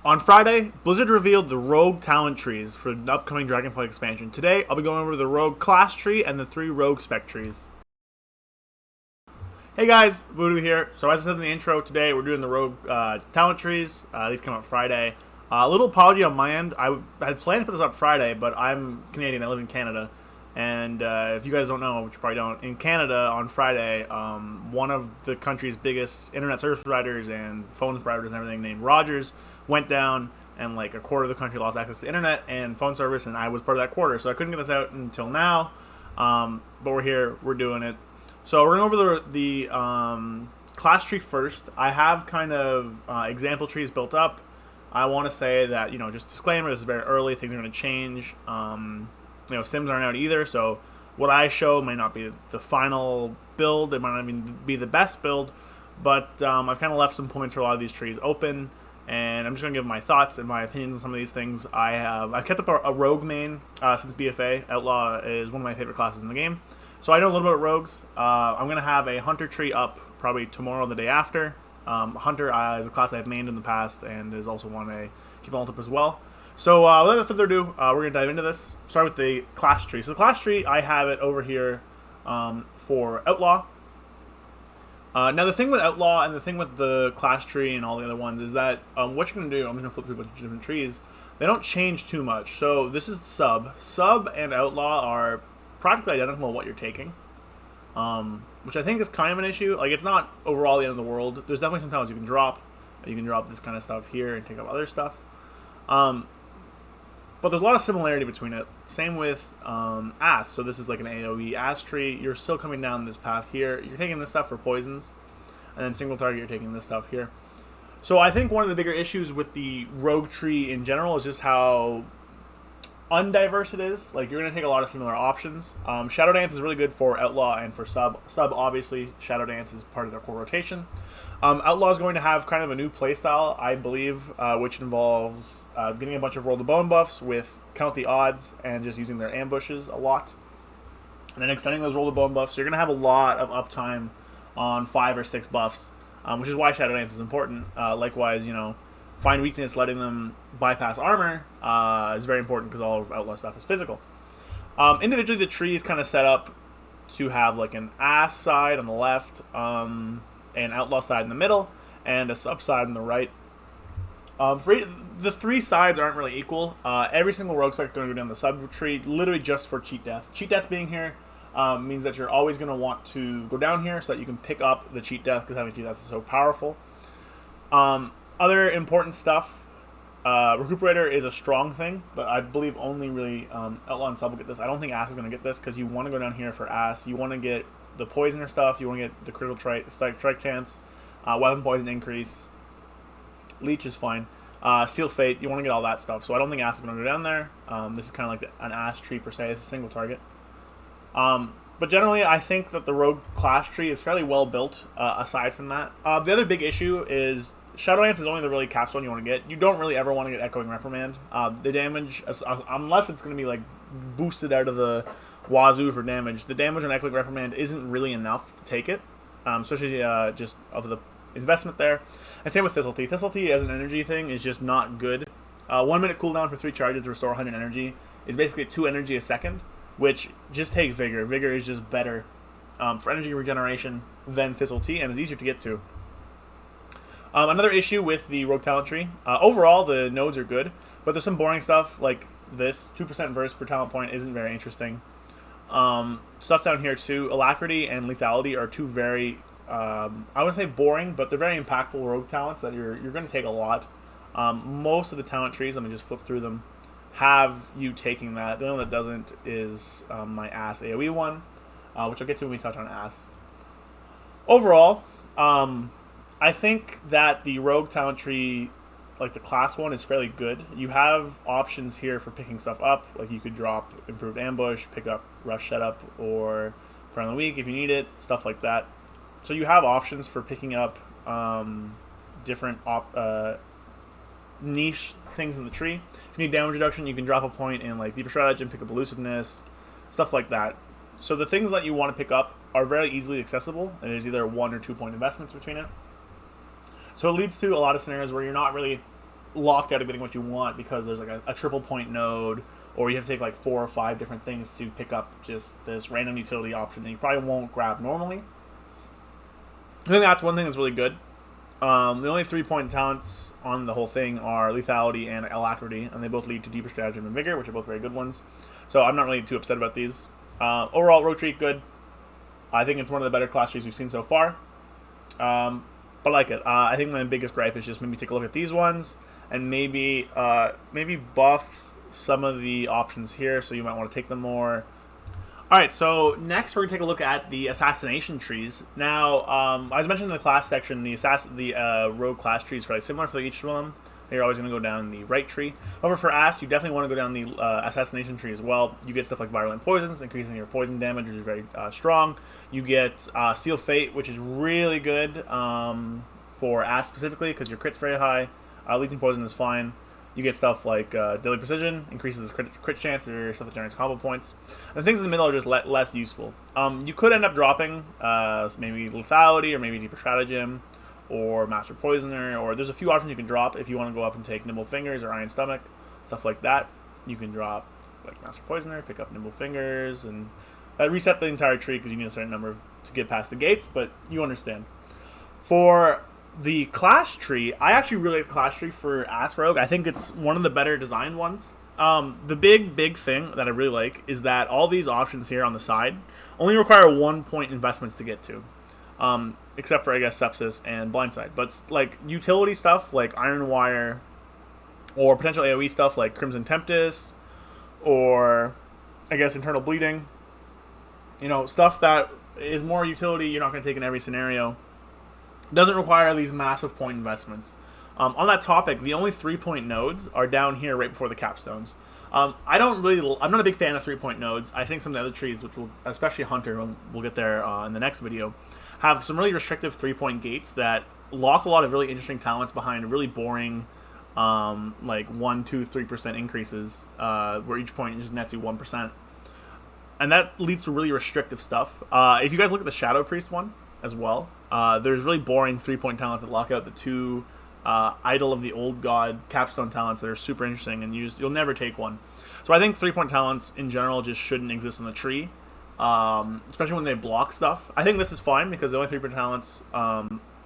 On Friday, Blizzard revealed the Rogue talent trees for the upcoming Dragonflight expansion. Today, I'll be going over the Rogue class tree and the 3 Rogue spec trees. Hey guys, Voodoo here. So as I said in the intro, today we're doing the Rogue talent trees. These come out Friday. A little apology on my end. I had planned to put this up Friday, but I'm Canadian. I live in Canada. And if you guys don't know, which you probably don't, in Canada on Friday, one of the country's biggest internet service providers and phone providers and everything named Rogers went down, and like a quarter of the country lost access to internet and phone service, and I was part of that quarter, so I couldn't get this out until now. But we're here, we're doing it. So we're going over the class tree first. I have kind of example trees built up. I want to say that, just disclaimer, this is very early, things are going to change. Sims aren't out either, so what I show may not be the final build. It might not even be the best build, but I've kind of left some points for a lot of these trees open, and I'm just going to give my thoughts and my opinions on some of these things. I've kept up a rogue main since BFA. Outlaw is one of my favorite classes in the game, so I know a little bit about rogues. I'm going to have a hunter tree up probably tomorrow or the day after. Hunter is a class I've mained in the past and is also one I keep on up as well. So without further ado, we're going to dive into this. Start with the class tree. So the class tree, I have it over here for Outlaw. Now the thing with Outlaw and the thing with the class tree and all the other ones is that what you're going to do, I'm just going to flip through a bunch of different trees, they don't change too much. So this is Sub. Sub and Outlaw are practically identical to what you're taking, which I think is kind of an issue. Like, it's not overall the end of the world. There's definitely some tiles you can drop. You can drop this kind of stuff here and take up other stuff. But there's a lot of similarity between it. Same with Ass. So this is like an AoE Ass tree. You're still coming down this path here. You're taking this stuff for poisons. And then single target, you're taking this stuff here. So I think one of the bigger issues with the rogue tree in general is just how undiverse it is. Like, you're going to take a lot of similar options. Shadow Dance is really good for Outlaw and for Sub. Sub, obviously, Shadow Dance is part of their core rotation. Outlaw is going to have kind of a new playstyle, I believe, which involves getting a bunch of roll the bone buffs with count the odds and just using their ambushes a lot. And then extending those roll the bone buffs. So you're going to have a lot of uptime on 5 or 6 buffs, which is why Shadow Dance is important. Likewise, find weakness, letting them bypass armor is very important because all of Outlaw stuff is physical. Individually, the tree is kind of set up to have like an Ass side on the left, an Outlaw side in the middle, and a Sub side on the right. The 3 sides aren't really equal. Every single rogue spec is going to go down the Sub tree, literally just for cheat death. Cheat death being here means that you're always going to want to go down here so that you can pick up the cheat death, because having cheat death is so powerful. Other important stuff, Recuperator is a strong thing, but I believe only really Outlaw and Sub will get this. I don't think Ass is going to get this, because you want to go down here for Ass. You want to get the poisoner stuff, you want to get the critical strike chance, weapon poison increase, leech is fine, seal fate, you want to get all that stuff. So I don't think Ass is going to go down there. This is kind of like an Ass tree per se, it's a single target. But generally, I think that the rogue class tree is fairly well built, aside from that. The other big issue is Shadow Dance is only the really capstone you want to get. You don't really ever want to get Echoing Reprimand. The damage, unless it's going to be like boosted out of the wazoo for damage, the damage on Echoing Reprimand isn't really enough to take it, especially just of the investment there. And same with Subtlety. Subtlety as an energy thing is just not good. 1 minute cooldown for 3 charges to restore 100 energy is basically 2 energy a second, which just take Vigor. Vigor is just better for energy regeneration than Subtlety, and is easier to get to. Another issue with the Rogue Talent Tree, overall the nodes are good, but there's some boring stuff like this. 2% verse per talent point isn't very interesting. Stuff down here too, Alacrity and Lethality are 2 very, I wouldn't say boring, but they're very impactful rogue talents that you're going to take a lot. Most of the talent trees, let me just flip through them, have you taking that. The only one that doesn't is my Ass AoE one, which I'll get to when we touch on Ass. Overall, I think that the rogue talent tree, like the class one, is fairly good. You have options here for picking stuff up, like you could drop improved ambush, pick up rush setup, or for on the week if you need it, stuff like that. So you have options for picking up different niche things in the tree. If you need damage reduction, you can drop a point in like Deeper Stratagem, pick up elusiveness, stuff like that. So the things that you want to pick up are very easily accessible, and there's either 1 or 2 point investments between it. So it leads to a lot of scenarios where you're not really locked out of getting what you want because there's like a triple point node, or you have to take like 4 or 5 different things to pick up just this random utility option that you probably won't grab normally. I think that's one thing that's really good. The only 3-point talents on the whole thing are lethality and alacrity, and they both lead to deeper stratagem and vigor, which are both very good ones. So I'm not really too upset about these. Overall, rogue tree, good. I think it's one of the better class trees we've seen so far. But I like it. I think my biggest gripe is just maybe take a look at these ones and maybe buff some of the options here, so you might want to take them more. Alright, so next we're going to take a look at the assassination trees. Now, as mentioned in the class section, the rogue class trees are similar for each of them. You're always going to go down the right tree. However, for Ass, you definitely want to go down the assassination tree as well. You get stuff like virulent poisons, increasing your poison damage, which is very strong. You get Seal Fate, which is really good for Ass specifically, because your crit's very high. Legion Poison is fine. You get stuff like Deadly Precision, increases the crit chance, or stuff that generates combo points. And things in the middle are just less useful. You could end up dropping maybe Lethality, or maybe Deeper Stratagem, or Master Poisoner, or there's a few options you can drop if you want to go up and take Nimble Fingers or Iron Stomach, stuff like that. You can drop like Master Poisoner, pick up Nimble Fingers, and reset the entire tree because you need a certain number to get past the gates, but you understand. For the class tree, I actually really like the class tree for Ass Rogue. I think it's one of the better designed ones. The big thing that I really like is that all these options here on the side only require 1-point investments to get to. Except for, I guess, Sepsis and Blindside. But, like, utility stuff like Iron Wire, or potential AoE stuff like Crimson Tempest, or, I guess, Internal Bleeding. You know, stuff that is more utility you're not going to take in every scenario. Doesn't require these massive point investments. On that topic, the only 3-point nodes are down here right before the capstones. I'm not a big fan of 3-point nodes. I think some of the other trees, which will, especially Hunter, we'll get there in the next video, have some really restrictive 3-point gates that lock a lot of really interesting talents behind really boring, like 1, 2, 3% increases, where each point just nets you 1%. And that leads to really restrictive stuff. If you guys look at the Shadow Priest one as well, there's really boring 3-point talents that lock out the 2 Idol of the Old God capstone talents that are super interesting, and you'll never take one. So I think 3-point talents in general just shouldn't exist on the tree, especially when they block stuff. I think this is fine because the only 3-point talents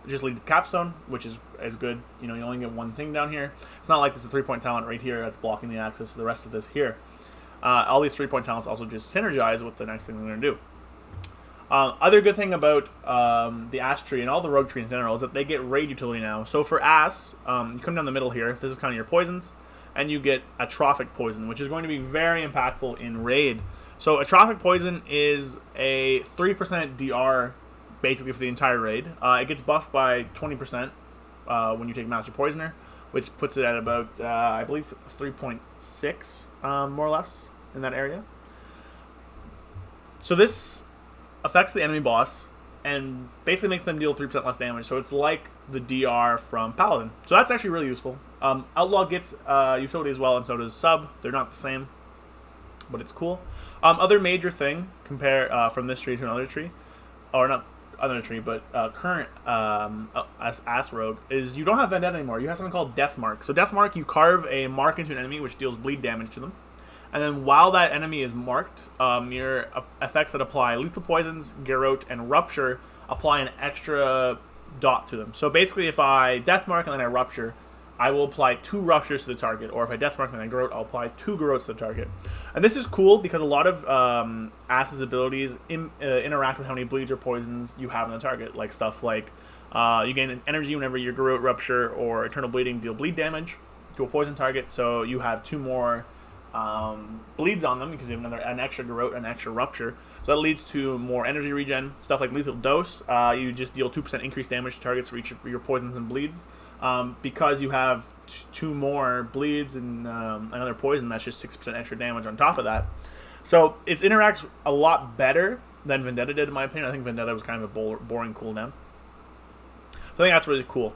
just lead to capstone, which is good. You know, you only get one thing down here. It's not like there's a 3-point talent right here that's blocking the access to the rest of this here. All these 3-point talents also just synergize with the next thing they're going to do. Other good thing about the Ass tree and all the rogue trees in general is that they get raid utility now. So for Ass, you come down the middle here. This is kind of your poisons, and you get Atrophic Poison, which is going to be very impactful in raid. So Atrophic Poison is a 3% DR basically for the entire raid. It gets buffed by 20% when you take Master Poisoner, which puts it at about, I believe, 3.6, more or less, in that area. So this affects the enemy boss and basically makes them deal 3% less damage. So it's like the DR from Paladin. So that's actually really useful. Outlaw gets utility as well, and so does Sub. They're not the same, but it's cool. Other major thing from this tree to another tree, or not another tree, but current Ass Rogue, is you don't have Vendetta anymore. You have something called Death Mark. So Death Mark, you carve a mark into an enemy which deals bleed damage to them. And then while that enemy is marked, your effects that apply lethal poisons, garrote, and rupture apply an extra dot to them. So basically, if I death mark and then I rupture, I will apply 2 ruptures to the target. Or if I death mark and then I garrote, I'll apply 2 garrotes to the target. And this is cool because a lot of Ass's abilities interact with how many bleeds or poisons you have on the target. Like stuff like you gain energy whenever your garrote, rupture, or eternal bleeding deal bleed damage to a poison target. So you have 2 more bleeds on them because you have an extra garrote and an extra rupture. So that leads to more energy regen. Stuff like lethal dose, you just deal 2% increased damage to targets for each of your poisons and bleeds. Because you have 2 more bleeds and another poison, that's just 6% extra damage on top of that. So it interacts a lot better than Vendetta did, in my opinion. I think Vendetta was kind of a boring cooldown. So I think that's really cool.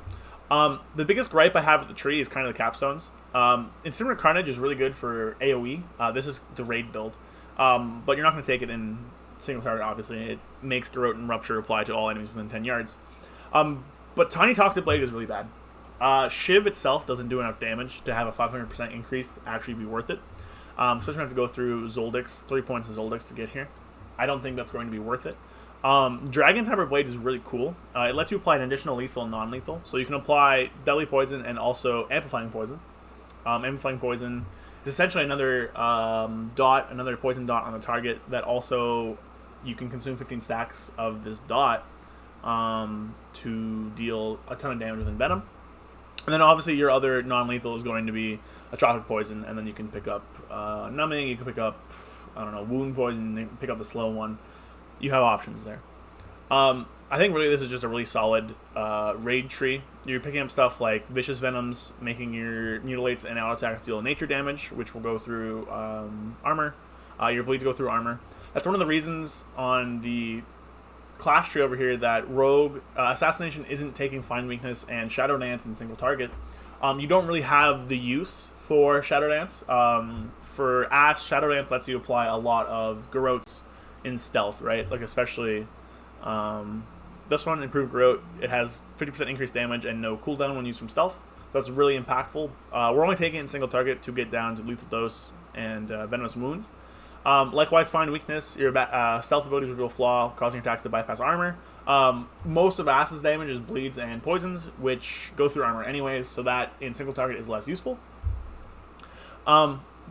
The biggest gripe I have with the tree is kind of the capstones. Incinerate Carnage is really good for AoE. This is the raid build. But you're not going to take it in single target, obviously. It makes Garrote and Rupture apply to all enemies within 10 yards. But Tiny Toxic Blade is really bad. Shiv itself doesn't do enough damage to have a 500% increase to actually be worth it. Especially when I have to go through Zoldix, 3 points of Zoldix to get here. I don't think that's going to be worth it. Dragon Tempered Blades is really cool. It lets you apply an additional lethal and non-lethal. So you can apply Deadly Poison and also Amplifying Poison. Amplifying Poison is essentially another another poison dot on the target that also you can consume 15 stacks of this dot to deal a ton of damage with Venom. And then obviously your other non-lethal is going to be a Tropic Poison, and then you can pick up Numbing, you can pick up, I don't know, Wound Poison, you can pick up the slow one. You have options there. I think really this is just a really solid raid tree. You're picking up stuff like Vicious Venoms, making your Mutilates and auto attacks deal nature damage, which will go through armor. Your bleeds go through armor. That's one of the reasons on the class tree over here that Rogue Assassination isn't taking Find Weakness and Shadow Dance in single target. You don't really have the use for Shadow Dance. For Ass, Shadow Dance lets you apply a lot of Garrotes in stealth, right? Like especially this one, Improved Garrote, it has 50% increased damage and no cooldown when used from stealth. That's really impactful. We're only taking it in single target to get down to Lethal Dose and Venomous Wounds. Likewise, Find Weakness, your stealth abilities reveal flaw, causing your attacks to bypass armor. Most of Ass's damage is bleeds and poisons, which go through armor anyways, so that in single target is less useful.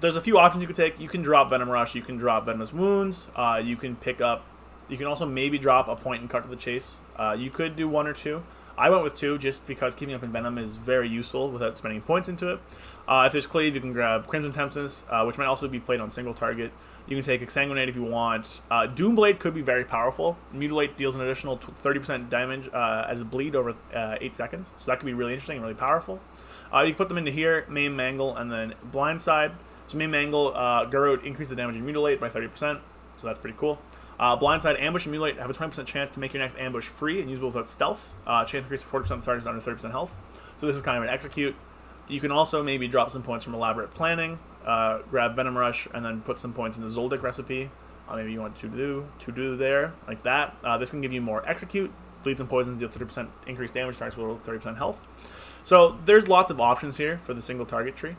There's a few options you could take. You can drop Venom Rush, you can drop Venomous Wounds, you can also maybe drop a point and cut to the chase. You could do 1 or 2. I went with 2 just because keeping up in Venom is very useful without spending points into it. If there's Cleave, you can grab Crimson Tempest, which might also be played on single target. You can take Exsanguinate if you want. Doomblade could be very powerful. Mutilate deals an additional 30% damage as a bleed over 8 seconds. So that could be really interesting and really powerful. You can put them into here, Maim, Mangle, and then Blindside. So Maim, Mangle, Garrote increase the damage in Mutilate by 30%. So that's pretty cool. Blindside, Ambush, and Mutilate have a 20% chance to make your next ambush free and usable without stealth. Chance increase to 40% of the target's under 30% health. So this is kind of an execute. You can also maybe drop some points from Elaborate Planning, grab Venom Rush, and then put some points in the Zoldyck recipe. Maybe you want to do there, like that. This can give you more execute. Bleeds and poisons deal 30% increased damage, targets with 30% health. So there's lots of options here for the single target tree.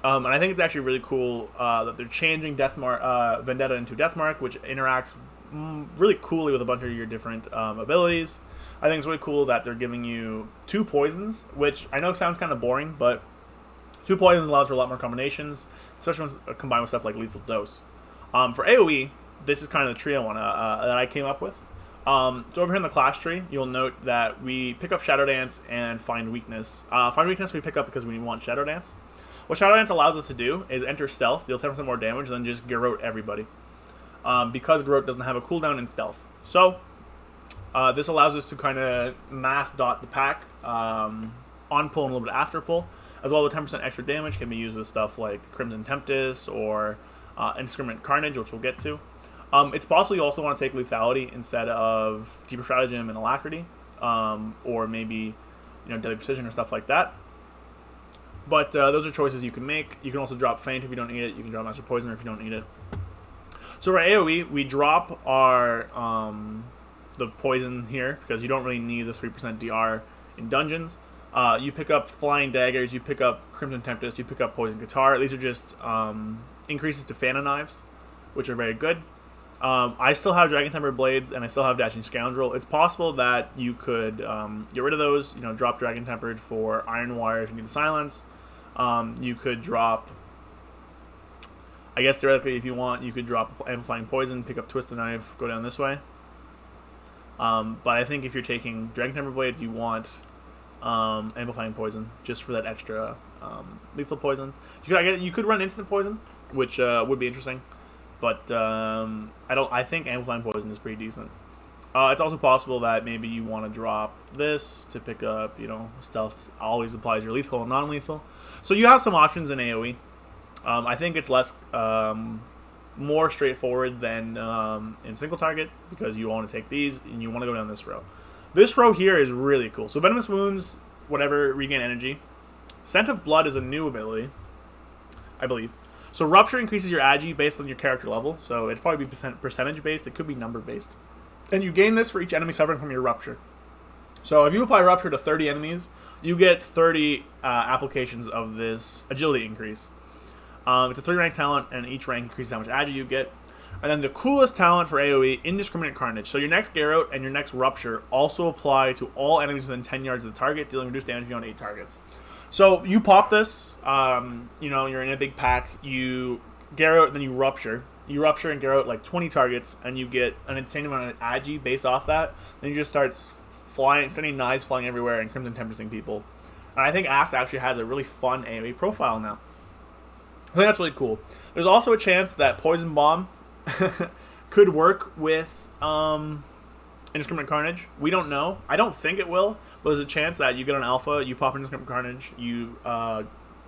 And I think it's actually really cool that they're changing Vendetta into Deathmark, which interacts really coolly with a bunch of your different abilities. I think it's really cool that they're giving you 2 poisons, which I know sounds kind of boring, but 2 poisons allows for a lot more combinations, especially when combined with stuff like Lethal Dose. For AoE, this is kind of the tree that I came up with. So over here in the class tree, you'll note that we pick up Shadow Dance and Find Weakness. Find Weakness we pick up because we want Shadow Dance. What Shadow Dance allows us to do is enter stealth, deal 10% more damage, and then just Garrote everybody. Because Garrote doesn't have a cooldown in stealth. So, this allows us to kind of mass dot the pack, on pull and a little bit after pull, as well as 10% extra damage can be used with stuff like Crimson Tempest or Indiscriminate Carnage, which we'll get to. It's possible you also want to take Lethality instead of Deeper Stratagem and Alacrity, or maybe Deadly Precision or stuff like that. But those are choices you can make. You can also drop Feint if you don't need it. You can drop Master Poisoner if you don't need it. So for AoE, we drop our the poison here because you don't really need the 3% DR in dungeons. You pick up Flying Daggers, you pick up Crimson Tempest, you pick up Poison Guitar. These are just increases to Phantom Knives, which are very good. I still have Dragon Tempered Blades, and I still have Dashing Scoundrel. It's possible that you could get rid of those, drop Dragon Tempered for Iron Wire if you need the silence. You could drop, I guess theoretically if you want, you could drop Amplifying Poison, pick up Twisted Knife, go down this way. But I think if you're taking Dragon Tempered Blades, you want Amplifying Poison, just for that extra lethal poison. You could run Instant Poison, which would be interesting. But I think Amplifying Poison is pretty decent. It's also possible that maybe you want to drop this to pick up, Stealth always applies your lethal and non-lethal. So you have some options in AoE. I think it's more straightforward than in single target because you want to take these and you want to go down this row. This row here is really cool. So Venomous Wounds, whatever, regain energy. Scent of Blood is a new ability, I believe. So Rupture increases your agi based on your character level. So it'd probably be percentage based. It could be number based. And you gain this for each enemy suffering from your Rupture. So if you apply Rupture to 30 enemies, you get 30 applications of this agility increase. It's a 3-rank talent, and each rank increases how much agility you get. And then the coolest talent for AoE, Indiscriminate Carnage. So your next Garrote and your next Rupture also apply to all enemies within 10 yards of the target, dealing reduced damage on 8 targets. So you pop this, you know, you're in a big pack, you Garrote, then you Rupture. You Rupture and Garrote like 20 targets, and you get an insane amount of agi based off that. Then you just start flying, sending knives flying everywhere and Crimson Tempesting people. And I think Ass actually has a really fun AoE profile now. I think that's really cool. There's also a chance that Poison Bomb could work with Indiscriminate Carnage. We don't know. I don't think it will, but there's a chance that you get an alpha, you pop Indiscriminate Carnage, you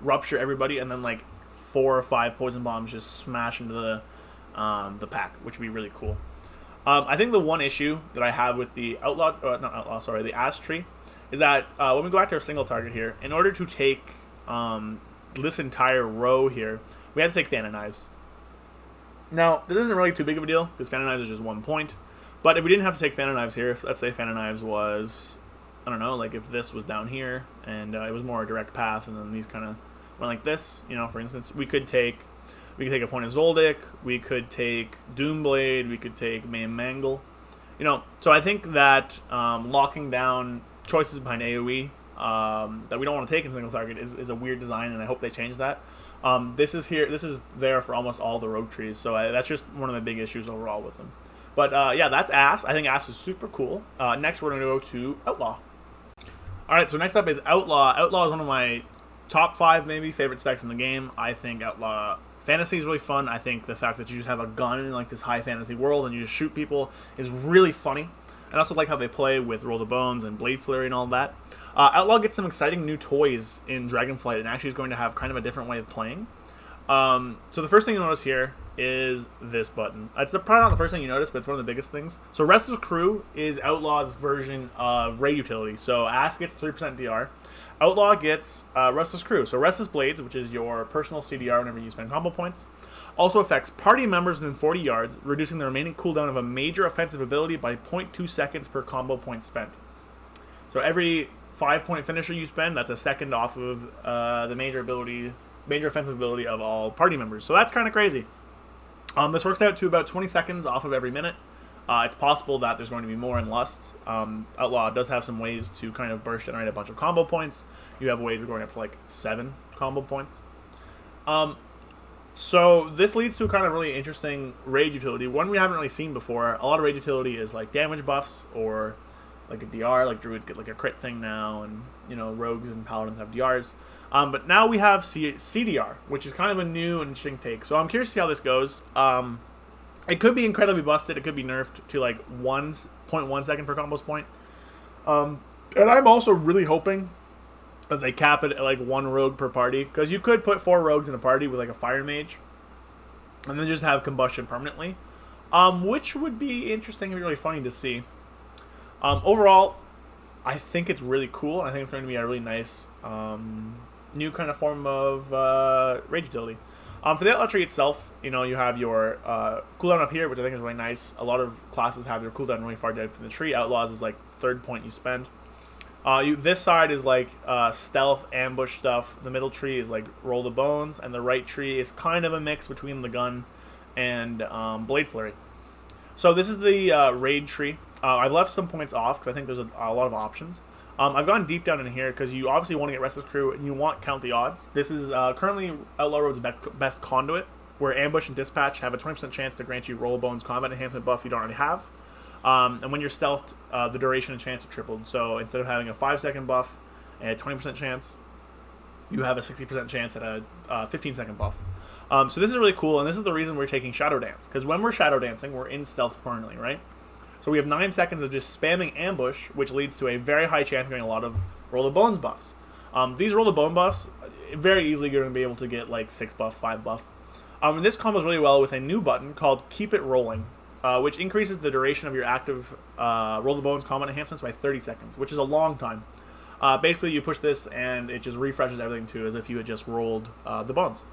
Rupture everybody, and then like 4 or 5 Poison Bombs just smash into the pack, which would be really cool. I think the one issue that I have with the the Ass tree, is that when we go back to our single target here, in order to take this entire row here, we have to take Fan of Knives. Now, this isn't really too big of a deal, because Fan of Knives is just 1 point. But if we didn't have to take Fan of Knives here, if let's say Fan of Knives was, I don't know, like if this was down here, and it was more a direct path, and then these kind of went like this, you know, for instance, we could take a point of Zoldyck, we could take Doomblade, we could take Maim Mangle. You know, so I think that locking down choices behind AoE that we don't want to take in single target is a weird design, and I hope they change that. This is there for almost all the rogue trees, so that's just one of the big issues overall with them. But yeah, that's Ass. I think Ass is super cool. Next, we're going to go to Outlaw. Alright, so next up is Outlaw. Outlaw is one of my top 5, maybe, favorite specs in the game. I think Outlaw Fantasy is really fun. I think the fact that you just have a gun in like this high fantasy world and you just shoot people is really funny. I also like how they play with Roll the Bones and Blade Flurry and all that. Outlaw gets some exciting new toys in Dragonflight, and actually is going to have kind of a different way of playing. So the first thing you'll notice here is this button. It's probably not the first thing you notice, but it's one of the biggest things. So Restless Crew is Outlaw's version of Raid Utility. So Ass gets 3% DR. Outlaw gets Restless Crew. So Restless Blades, which is your personal CDR whenever you spend combo points, also affects party members within 40 yards, reducing the remaining cooldown of a major offensive ability by 0.2 seconds per combo point spent. So every 5-point finisher you spend, that's a second off of the major offensive ability of all party members. So that's kind of crazy. This works out to about 20 seconds off of every minute. It's possible that there's going to be more in Lust. Outlaw does have some ways to kind of burst generate a bunch of combo points. You have ways of going up to like 7 combo points. So this leads to a kind of really interesting raid utility, one we haven't really seen before. A lot of raid utility is like damage buffs or like a DR, like druids get like a crit thing now, and you know, rogues and paladins have DRs. But now we have CDR, which is kind of a new and interesting take. So I'm curious to see how this goes. It could be incredibly busted. It could be nerfed to like 1.1 second per combos point. And I'm also really hoping that they cap it at like 1 rogue per party, because you could put 4 rogues in a party with like a fire mage and then just have combustion permanently, which would be interesting and really funny to see. Overall, I think it's really cool. I think it's going to be a really nice new kind of form of raid utility. For the Outlaw tree itself, you know, you have your cooldown up here, which I think is really nice. A lot of classes have their cooldown really far down from the tree. Outlaws is like 3rd point you spend. This side is like stealth, ambush stuff. The middle tree is like Roll the Bones, and the right tree is kind of a mix between the gun and Blade Flurry. So this is the raid tree. I've left some points off because I think there's a lot of options. I've gone deep down in here because you obviously want to get Restless Crew and you want Count the Odds. This is currently Outlaw Road's best conduit, where Ambush and Dispatch have a 20% chance to grant you Roll Bones combat enhancement buff you don't already have. And when you're stealthed, the duration and chance are tripled. So instead of having a 5-second buff and a 20% chance, you have a 60% chance at a 15-second buff. So this is really cool, and this is the reason we're taking Shadow Dance. Because when we're Shadow Dancing, we're in stealth permanently, right? So we have 9 seconds of just spamming Ambush, which leads to a very high chance of getting a lot of Roll the Bones buffs. These Roll the Bone buffs, very easily you're going to be able to get like 6 buff, 5 buff. And this combos really well with a new button called Keep It Rolling, which increases the duration of your active Roll the Bones combat enhancements by 30 seconds, which is a long time. Basically, you push this and it just refreshes everything too, as if you had just rolled the bones.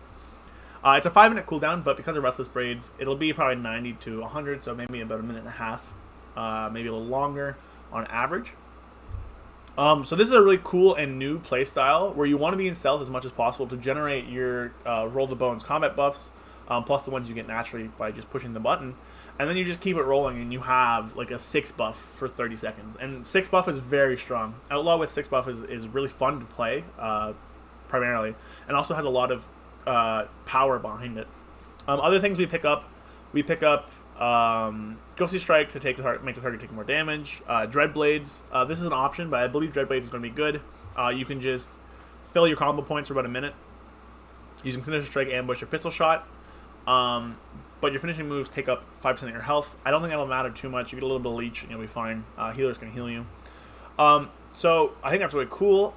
It's a 5-minute cooldown, but because of Restless Braids, it'll be probably 90 to 100, so maybe about a minute and a half, maybe a little longer on average. So this is a really cool and new playstyle where you want to be in stealth as much as possible to generate your roll the bones combat buffs, plus the ones you get naturally by just pushing the button, and then you just keep it rolling, and you have like a 6 buff for 30 seconds. And 6 buff is very strong. Outlaw with 6 buff is really fun to play, primarily, and also has a lot of power behind it. Other things we pick up Ghostly Strike to make the target take more damage. Dread Blades. This is an option, but I believe Dread Blades is going to be good. You can just fill your combo points for about a minute using Sinister Strike, Ambush, or Pistol Shot. But your finishing moves take up 5% of your health. I don't think that'll matter too much. You get a little bit of Leech, and you'll be fine. Healer's going to heal you. So I think that's really cool.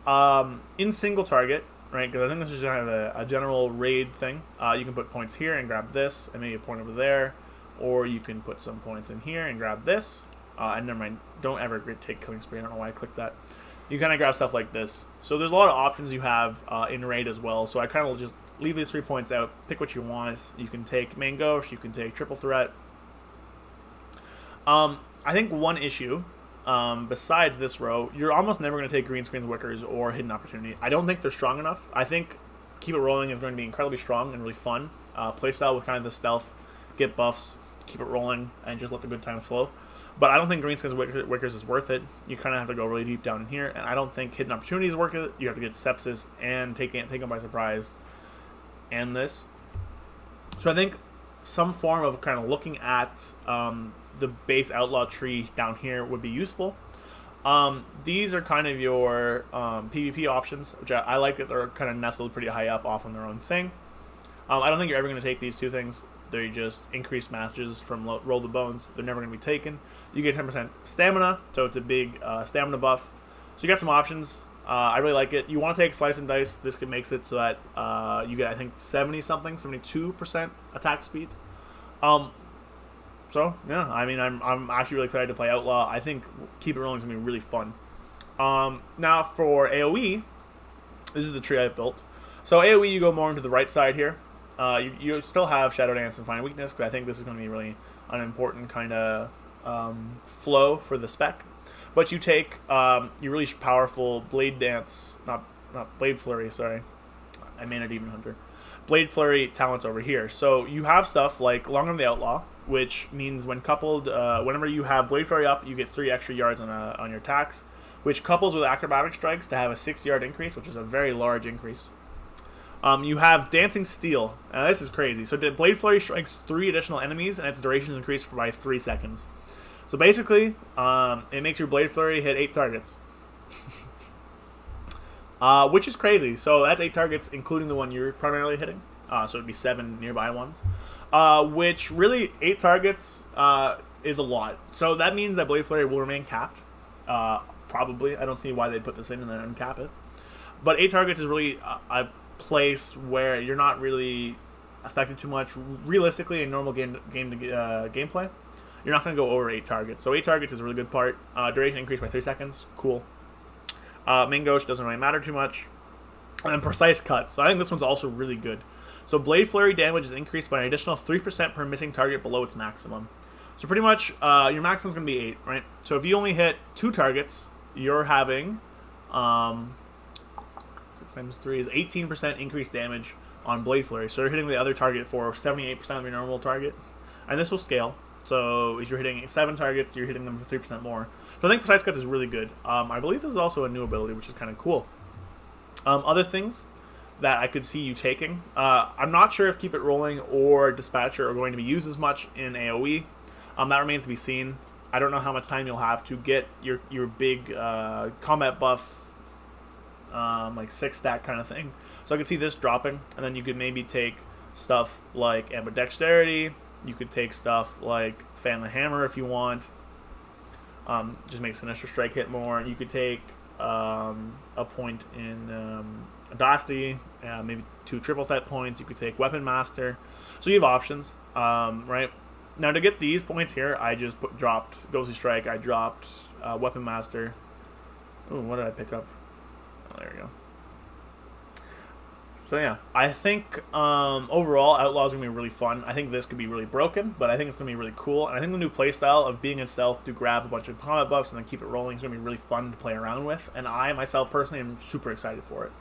In single target, right, because I think this is kind of a general raid thing. You can put points here and grab this, and maybe a point over there. Or you can put some points in here and grab this. And never mind, don't ever take Killing Spree. I don't know why I clicked that. You kind of grab stuff like this. So there's a lot of options you have in raid as well. So I kind of just leave these 3 points out. Pick what you want. You can take Main Ghost. You can take Triple Threat. I think one issue, besides this row, you're almost never going to take Green Screens, Wickers, or Hidden Opportunity. I don't think they're strong enough. I think Keep It Rolling is going to be incredibly strong and really fun. Playstyle with kind of the stealth, get buffs, keep it rolling, and just let the good times flow. But I don't think Green Skins Wickers is worth it. You kind of have to go really deep down in here, and I don't think Hidden Opportunity is worth it. You have to get Sepsis and take them by surprise, and this. So I think some form of kind of looking at the base Outlaw tree down here would be useful. These are kind of your PvP options, which I like that they're kind of nestled pretty high up off on their own thing. I don't think you're ever going to take these two things. They just increase matches from Roll the Bones. They're never going to be taken. You get 10% stamina, so it's a big stamina buff. So you got some options. I really like it. You want to take Slice and Dice. This makes it so that you get, I think, 72% attack speed. So, yeah, I mean, I'm actually really excited to play Outlaw. I think Keep It Rolling is going to be really fun. Now, for AoE, this is the tree I've built. So AoE, you go more into the right side here. You still have Shadow Dance and Find Weakness, because I think this is going to be really an important kind of flow for the spec. But you take your really powerful Blade Dance, not Blade Flurry, sorry. I made a Demon Hunter. Blade Flurry talents over here. So you have stuff like Long Arm the Outlaw, which means when coupled, whenever you have Blade Flurry up, you get 3 extra yards on your attacks, which couples with Acrobatic Strikes to have a 6-yard increase, which is a very large increase. You have Dancing Steel. Now this is crazy. So Blade Flurry strikes 3 additional enemies, and its duration is increased by 3 seconds. So basically, it makes your Blade Flurry hit 8 targets. Which is crazy. So that's 8 targets, including the one you're primarily hitting. So it'd be 7 nearby ones. Which really, 8 targets is a lot. So that means that Blade Flurry will remain capped. Probably. I don't see why they'd put this in and then uncap it. But 8 targets is really a place where you're not really affected too much. Realistically, in normal gameplay, you're not going to go over 8 targets. So 8 targets is a really good part. Duration increased by 3 seconds. Cool. Main Ghost doesn't really matter too much. And then Precise Cut. So I think this one's also really good. So Blade Flurry damage is increased by an additional 3% per missing target below its maximum. So pretty much your maximum is going to be 8, right? So if you only hit 2 targets, you're having 6 times 3 is 18% increased damage on Blade Flurry. So you're hitting the other target for 78% of your normal target. And this will scale. So if you're hitting 7 targets, you're hitting them for 3% more. So I think Precise Cut is really good. I believe this is also a new ability, which is kind of cool. Other things that I could see you taking. I'm not sure if Keep It Rolling or Dispatcher are going to be used as much in AoE. That remains to be seen. I don't know how much time you'll have to get your big combat buff, like 6-stack kind of thing. So I could see this dropping, and then you could maybe take stuff like Ambidexterity. You could take stuff like Fan the Hammer if you want. Just make Sinister Strike hit more. You could take a point in Audacity, maybe 2 triple threat points. You could take Weapon Master. So you have options, right? Now to get these points here, I just dropped Ghostly Strike. I dropped Weapon Master. Ooh, what did I pick up? Oh, there we go. So yeah, I think overall Outlaw is gonna be really fun. I think this could be really broken, but I think it's gonna be really cool. And I think the new playstyle of being in stealth to grab a bunch of combat buffs and then keep it rolling is gonna be really fun to play around with. And I myself personally am super excited for it.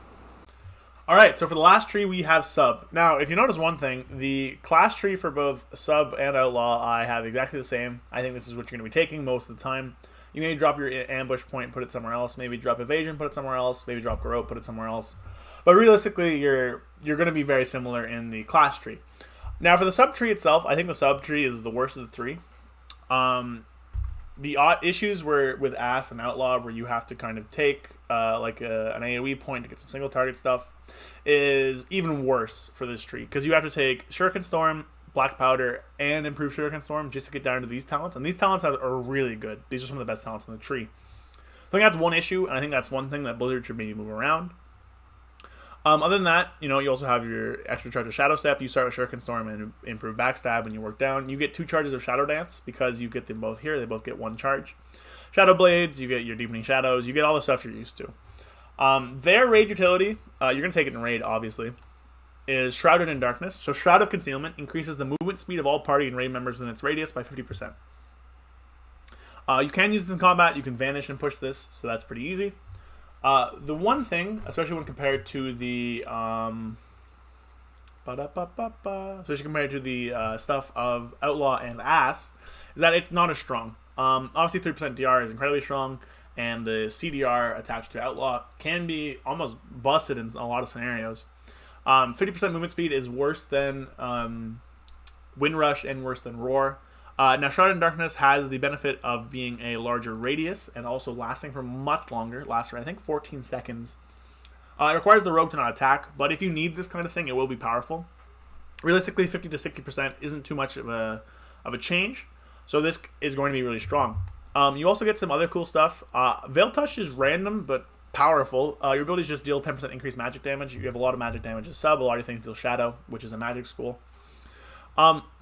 All right, so for the last tree we have Sub. Now, if you notice one thing, the class tree for both Sub and Outlaw I have exactly the same. I think this is what you're gonna be taking most of the time. You may drop your ambush point, put it somewhere else. Maybe drop evasion, put it somewhere else. Maybe drop garrote, put it somewhere else. But realistically, you're going to be very similar in the class tree. Now, for the sub tree itself, I think the sub tree is the worst of the three. The issues were with Ass and Outlaw, where you have to kind of take an AoE point to get some single target stuff, is even worse for this tree because you have to take Shuriken Storm, Black Powder, and Improved Shuriken Storm just to get down to these talents. And these talents are really good. These are some of the best talents in the tree. I think that's one issue, and I think that's one thing that Blizzard should maybe move around. Other than that, you also have your extra charge of Shadow Step. You start with Shuriken Storm and improve Backstab, and you work down. You get 2 charges of Shadow Dance because you get them both here. They both get 1 charge. Shadow Blades, you get your Deepening Shadows. You get all the stuff you're used to. Their raid utility, you're going to take it in raid, obviously, is Shrouded in Darkness. So Shroud of Concealment increases the movement speed of all party and raid members within its radius by 50%. You can use it in combat. You can vanish and push this, so that's pretty easy. The one thing, especially when compared to the stuff of Outlaw and Ass, is that it's not as strong. Obviously, 3% DR is incredibly strong, and the CDR attached to Outlaw can be almost busted in a lot of scenarios. 50% movement speed is worse than Windrush and worse than Roar. Now, Shrouded in Darkness has the benefit of being a larger radius and also lasting for much longer. Lasts for, I think, 14 seconds. It requires the rogue to not attack, but if you need this kind of thing, it will be powerful. Realistically, 50 to 60% isn't too much of a change, so this is going to be really strong. You also get some other cool stuff. Veil Touch is random, but powerful. Your abilities just deal 10% increased magic damage. You have a lot of magic damage as sub. A lot of things deal Shadow, which is a magic school.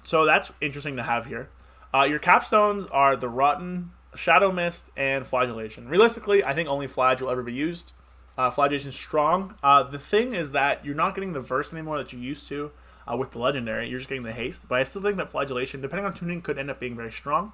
So that's interesting to have here. Your capstones are the Rotten, Shadow Mist, and Flagellation. Realistically, I think only Flag will ever be used. Flagellation is strong. The thing is that you're not getting the verse anymore that you used to with the Legendary. You're just getting the haste. But I still think that Flagellation, depending on tuning, could end up being very strong.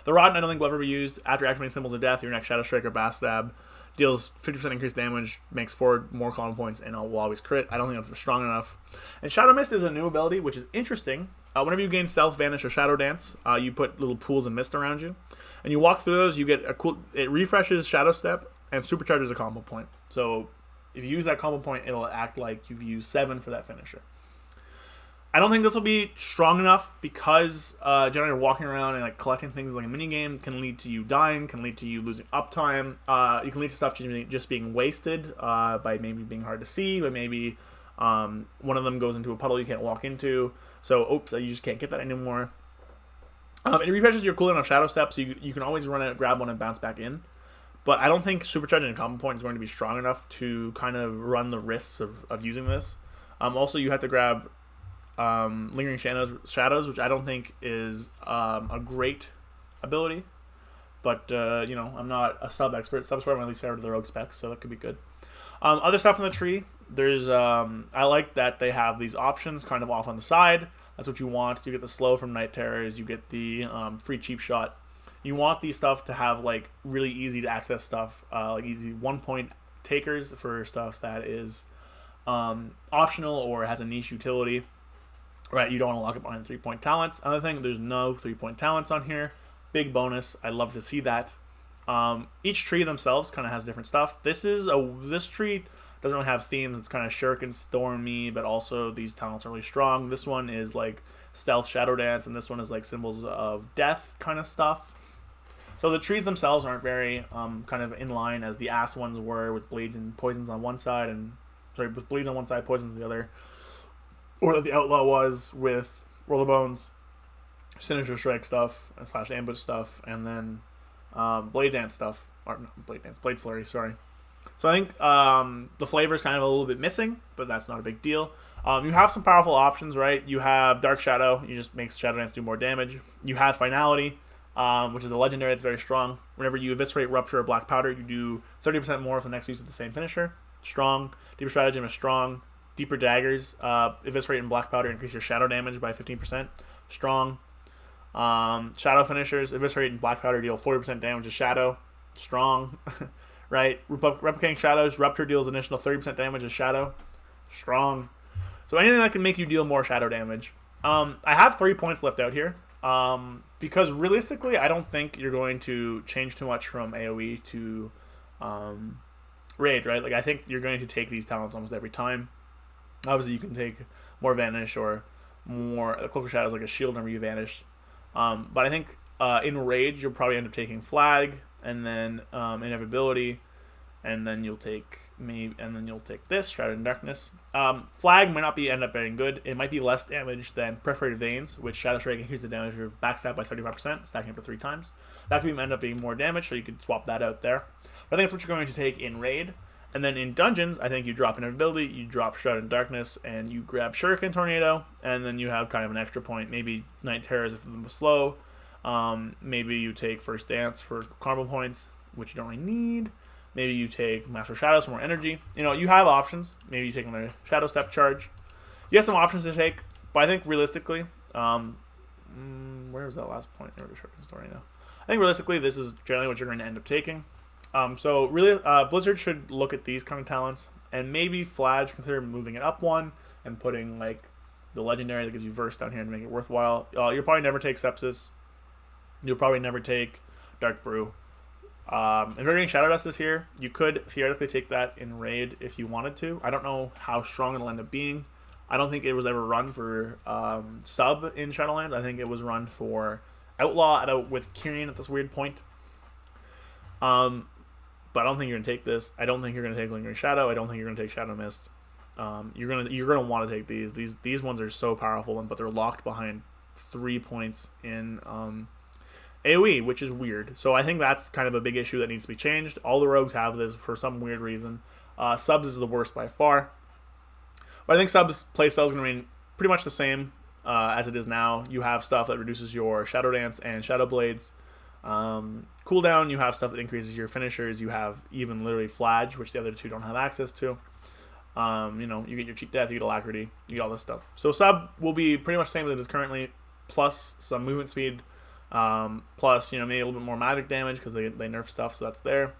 The Rotten, I don't think will ever be used. After activating Symbols of Death, your next Shadow Strike or Backstab deals 50% increased damage, makes 4 more common points, and will always crit. I don't think that's strong enough. And Shadow Mist is a new ability, which is interesting. Whenever you gain Stealth, Vanish, or Shadow Dance, you put little pools of mist around you. And you walk through those, you get a cool... It refreshes Shadow Step and supercharges a combo point. So if you use that combo point, it'll act like you've used 7 for that finisher. I don't think this will be strong enough because generally walking around and collecting things like a minigame can lead to you dying, can lead to you losing uptime. You can lead to stuff just being wasted by maybe being hard to see, but maybe one of them goes into a puddle you can't walk into. So, oops, you just can't get that anymore. It refreshes your cooldown of Shadow Step, so you can always run it, grab one, and bounce back in. But I don't think supercharging a combo point is going to be strong enough to kind of run the risks of using this. Also, you have to grab Lingering Shadows, which I don't think is a great ability. But, I'm not a sub-expert. Sub's probably my least favorite of the rogue specs, so that could be good. Other stuff in the tree, there's I like that they have these options kind of off on the side. That's what you want. You get the slow from Night Terrors. You get the free cheap shot. You want these stuff to have really easy to access stuff, easy 1-point takers for stuff that is optional or has a niche utility. Right, you don't want to lock it behind 3-point talents. Another thing, there's no 3-point talents on here. Big bonus. I love to see that. Each tree themselves kind of has different stuff. This tree doesn't really have themes. It's kind of Shuriken Stormy, but also these talents are really strong. This one is Stealth Shadow Dance, and this one is Symbols of Death kind of stuff. So the trees themselves aren't very kind of in line as the Ass ones were, with bleeds and poisons on one side, with bleeds on one side, poisons on the other. Or that the Outlaw was with Roll of Bones, Sinister Strike stuff, / ambush stuff, and then Blade Dance stuff. Or not Blade Dance, Blade Flurry, sorry. So I think the flavor is kind of a little bit missing, but that's not a big deal. You have some powerful options, right? You have Dark Shadow, you just make Shadow Dance do more damage. You have Finality, which is a legendary that's very strong. Whenever you eviscerate Rupture or Black Powder, you do 30% more for the next use of the same finisher. Strong. Deeper Stratagem is strong. Deeper Daggers, Eviscerate and Black Powder increase your shadow damage by 15%. Strong. Shadow Finishers, Eviscerate and Black Powder deal 40% damage to Shadow. Strong. Right? Replicating Shadows, Rupture deals additional 30% damage to Shadow. Strong. So anything that can make you deal more shadow damage. I have 3 points left out here. Because realistically, I don't think you're going to change too much from AoE to Rage, right? Like, I think you're going to take these talents almost every time. Obviously, you can take more Vanish or more Cloak of Shadows, like a shield whenever you Vanish. But I think in Rage, you'll probably end up taking Flag, and then Inevitability, and then you'll take this Shrouded in Darkness. Flag might not end up being good. It might be less damage than Perforated Veins, which Shadow Strike increases the damage of backstab by 35%, stacking up to 3 times. That could end up being more damage, so you could swap that out there. But I think that's what you're going to take in Raid. And then in Dungeons, I think you drop Inevitability, you drop Shrouded in Darkness, and you grab Shuriken Tornado, and then you have kind of an extra point. Maybe Night Terrors if them slow. Maybe you take First Dance for combo points, which you don't really need. Maybe you take Master Shadows for more energy. You know, you have options. Maybe you take another Shadow Step Charge. You have some options to take, but I think realistically, where was that last point? There was a Shuriken story now. I think realistically, this is generally what you're going to end up taking. So really, Blizzard should look at these kind of talents, and maybe Flag, consider moving it up one and putting like the legendary that gives you verse down here to make it worthwhile. You'll probably never take Sepsis. You'll probably never take Dark Brew. If you're getting Shadow Dust this year, you could theoretically take that in Raid if you wanted to. I don't know how strong it'll end up being. I don't think it was ever run for sub in Shadowlands. I think it was run for Outlaw with Kyrian at this weird point. But I don't think you're gonna take this. I don't think you're gonna take Lingering Shadow. I don't think you're gonna take Shadow Mist. You're gonna want to take these. These ones are so powerful, but they're locked behind 3 points in AoE, which is weird. So I think that's kind of a big issue that needs to be changed. All the rogues have this for some weird reason. Subs is the worst by far. But I think Subs playstyle is going to remain pretty much the same as it is now. You have stuff that reduces your Shadow Dance and Shadow Blades. Cooldown, you have stuff that increases your finishers. You have even literally Flag, which the other two don't have access to. You know, you get your Cheat Death, you get Alacrity, you get all this stuff. So Sub will be pretty much the same as it is currently, plus some movement speed. Plus, you know, maybe a little bit more magic damage because they nerf stuff, so that's there.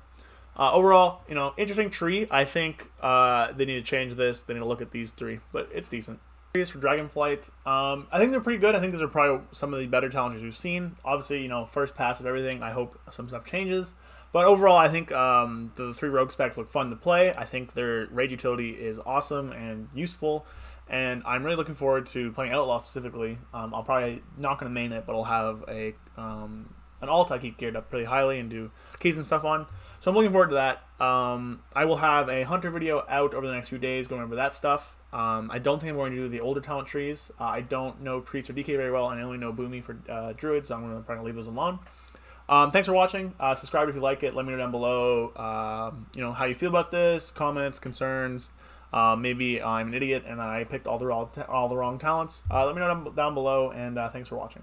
Overall, you know, interesting tree. I think they need to change this. They need to look at these 3, but it's decent. For Dragonflight, I think they're pretty good. I think these are probably some of the better challengers we've seen. Obviously, you know, first pass of everything. I hope some stuff changes. But overall, I think the 3 rogue specs look fun to play. I think their raid utility is awesome and useful. And I'm really looking forward to playing Outlaw specifically. I'll probably not going to main it, but I'll have an alt I keep geared up pretty highly and do keys and stuff on. So I'm looking forward to that. I will have a Hunter video out over the next few days going over that stuff. I don't think I'm going to do the older talent trees. I don't know Priest or DK very well, and I only know Boomy for Druid, so I'm going to probably leave those alone. Thanks for watching. Subscribe if you like it. Let me know down below you know, how you feel about this, comments, concerns. Maybe I'm an idiot and I picked all the wrong talents. Let me know down below, and thanks for watching.